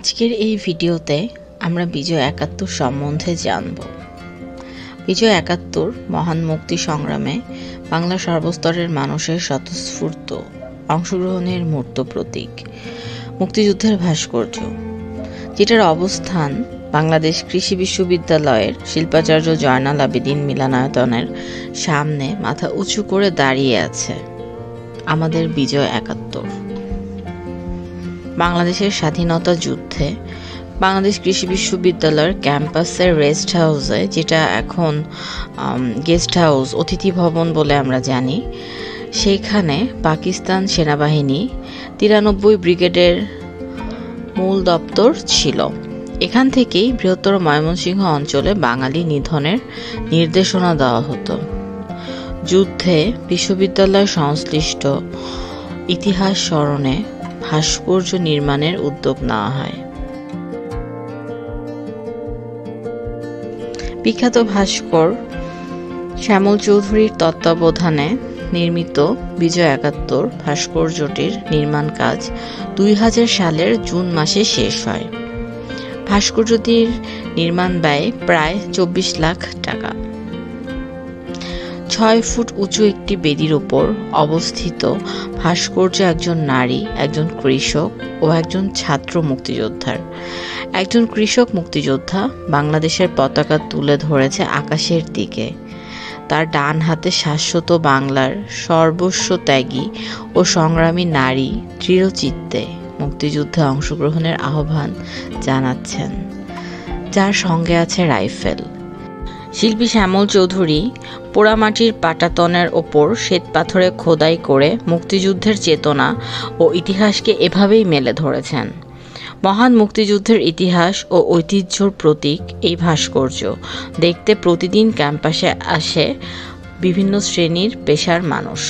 আজকের এই ভিডিওতে আমরা বিজয় ৭১ সম্বন্ধে জানব। বিজয় ৭১ মহান মুক্তি সংগ্রামে বাংলার সর্বস্তরের মানুষের স্বতঃস্ফূর্ত অংশগ্রহণের মূর্ত প্রতীক। মুক্তিযুদ্ধের ভাস্কর্য, যেটার অবস্থান বাংলাদেশ কৃষি বিশ্ববিদ্যালয়ের শিল্পাচার্য জয়নাল আবেদীন মিলনায়তনের সামনে মাথা উঁচু করে দাঁড়িয়ে আছে আমাদের বিজয় ৭১। বাংলাদেশের স্বাধীনতা যুদ্ধে বাংলাদেশ কৃষি বিশ্ববিদ্যালয়ের ক্যাম্পাসের রেস্ট হাউসে, যেটা এখন গেস্ট হাউস অতিথি ভবন বলে আমরা জানি, সেইখানে পাকিস্তান সেনাবাহিনী ৯৩ ব্রিগেডের মূল দপ্তর ছিল। এখান থেকেই বৃহত্তর ময়মনসিংহ অঞ্চলে বাঙালি নিধনের নির্দেশনা দেওয়া হতো। যুদ্ধে বিশ্ববিদ্যালয় সংশ্লিষ্ট ইতিহাস স্মরণে ভাস্কর্য নির্মাণের উদ্যোগ নেওয়া হয়। বিখ্যাত ভাস্কর শ্যামল চৌধুরীর তত্ত্বাবধানে নির্মিত বিজয় ৭১ ভাস্কর্যটির নির্মাণ কাজ ২০০০ সালের জুন মাসে শেষ হয়। ভাস্কর্যটির নির্মাণ ব্যয় প্রায় ২৪ লাখ টাকা। ৬ ফুট উঁচু একটি বেদির উপর অবস্থিত ভাস্কর্য একজন নারী, একজন কৃষক ও একজন ছাত্র মুক্তিযোদ্ধার। একজন কৃষক মুক্তিযোদ্ধা বাংলাদেশের পতাকা তুলে ধরেছে আকাশের দিকে। তার ডান হাতে শাশ্বত বাংলার সর্বস্ব ত্যাগী ও সংগ্রামী নারী দৃঢ়চিত্তে মুক্তিযুদ্ধে অংশগ্রহণের আহ্বান জানাচ্ছেন, যার সঙ্গে আছে রাইফেল। শিল্পী শ্যামল চৌধুরী পোড়ামাটির পাটাতনের ওপর শ্বেতপাথরে খোদাই করে মুক্তিযুদ্ধের চেতনা ও ইতিহাসকে এভাবেই মেলে ধরেছেন। মহান মুক্তিযুদ্ধের ইতিহাস ও ঐতিহ্যর প্রতীক এই ভাস্কর্য দেখতে প্রতিদিন ক্যাম্পাসে আসে বিভিন্ন শ্রেণীর পেশার মানুষ।